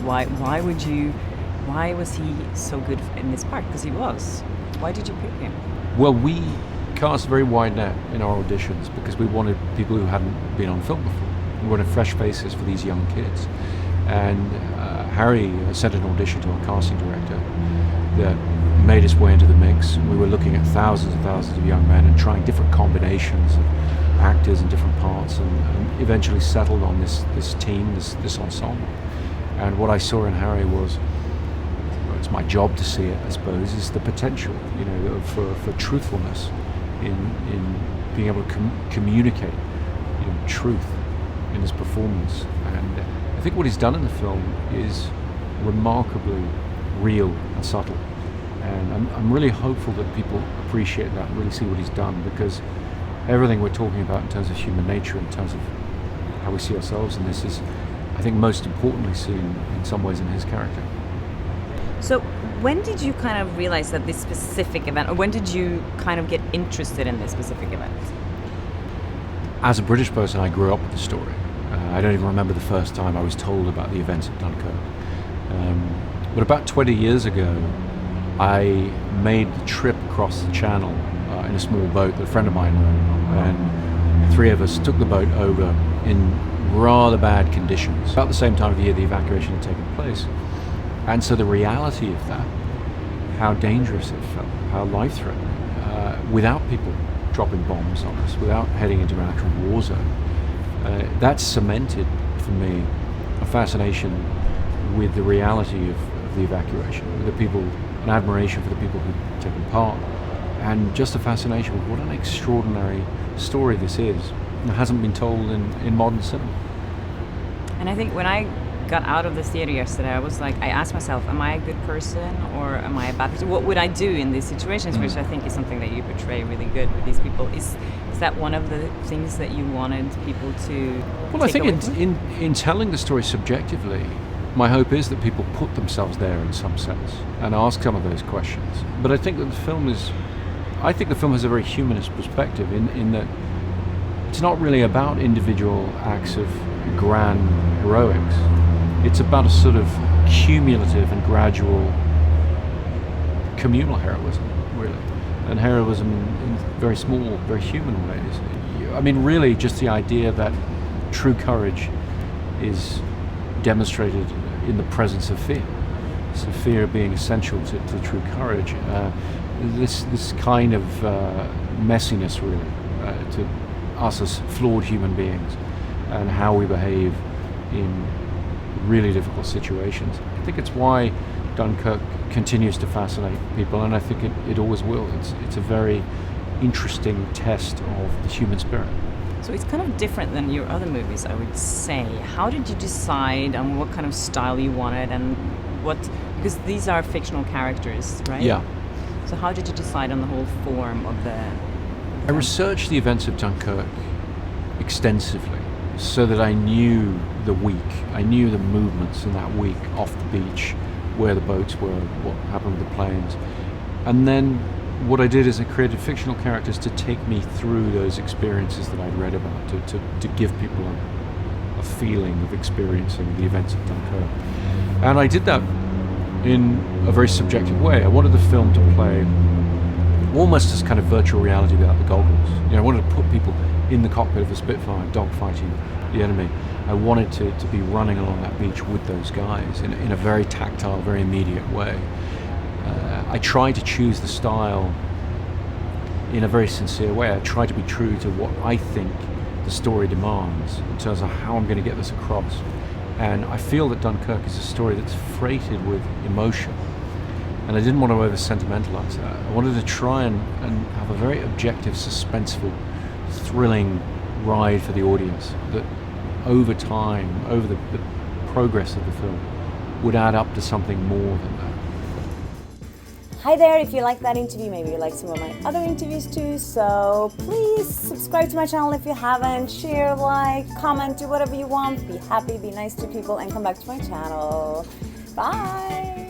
Why was he so good in this part? Because he was. Why did you pick him? Well, we cast a very wide net in our auditions because we wanted people who hadn't been on film before. We wanted fresh faces for these young kids. And Harry sent an audition to our casting director that made its way into the mix. We were looking at thousands and thousands of young men and trying different combinations of actors in different parts, and eventually settled on this team, this ensemble. And what I saw in Harry was, well, it's my job to see it, I suppose, is the potential, you know, for truthfulness in being able to communicate, you know, truth in his performance. And I think what he's done in the film is remarkably real and subtle. And I'm really hopeful that people appreciate that and really see what he's done, because everything we're talking about in terms of human nature, in terms of how we see ourselves in this, is, I think, most importantly seen in some ways in his character. So when did you kind of realize that this specific event, or when did you kind of get interested in this specific event? As a British person, I grew up with the story. I don't even remember the first time I was told about the events at Dunkirk. But about 20 years ago, I made the trip across the channel in a small boat that a friend of mine owned, and 3 of us took the boat over in rather bad conditions. About the same time of year the evacuation had taken place. And so the reality of that, how dangerous it felt, how life-threatening, without people dropping bombs on us, without heading into an actual war zone, that cemented for me a fascination with the reality of the evacuation, with the people, an admiration for the people who'd taken part, and just a fascination with what an extraordinary story this is. It hasn't been told in modern cinema. And I think when I got out of the theater yesterday, I was like, I asked myself, am I a good person or am I a bad person? What would I do in these situations? Which I think is something that you portray really good with these people. Is that one of the things that you wanted people to Well, I think in telling the story subjectively, my hope is that people put themselves there in some sense and ask some of those questions. But I think that the film has a very humanist perspective in that it's not really about individual acts of grand heroics. It's about a sort of cumulative and gradual communal heroism, really. And heroism in very small, very human ways. I mean, really just the idea that true courage is demonstrated in the presence of fear. So fear being essential to true courage. This kind of messiness, really, to us as flawed human beings and how we behave in really difficult situations. I think it's why Dunkirk continues to fascinate people, and I think it always will. It's a very interesting test of the human spirit. So it's kind of different than your other movies, I would say. How did you decide on what kind of style you wanted and because these are fictional characters, right? Yeah. So how did you decide on the whole form of the... I researched the events of Dunkirk extensively so that I knew the week. I knew the movements in that week off the beach, where the boats were, what happened with the planes. And then what I did is I created fictional characters to take me through those experiences that I'd read about, to give people a feeling of experiencing the events of Dunkirk. And I did that in a very subjective way. I wanted the film to play almost as kind of virtual reality without the goggles. You know, I wanted to put people in the cockpit of a Spitfire, dogfighting the enemy. I wanted to be running along that beach with those guys in a very tactile, very immediate way. I tried to choose the style in a very sincere way. I tried to be true to what I think the story demands in terms of how I'm going to get this across. And I feel that Dunkirk is a story that's freighted with emotion. And I didn't want to over-sentimentalize that. I wanted to try and have a very objective, suspenseful, thrilling ride for the audience that over time, over the progress of the film, would add up to something more than that. Hi there, if you like that interview, maybe you like some of my other interviews too, so please subscribe to my channel if you haven't, share, like, comment, do whatever you want, be happy, be nice to people, and come back to my channel. Bye!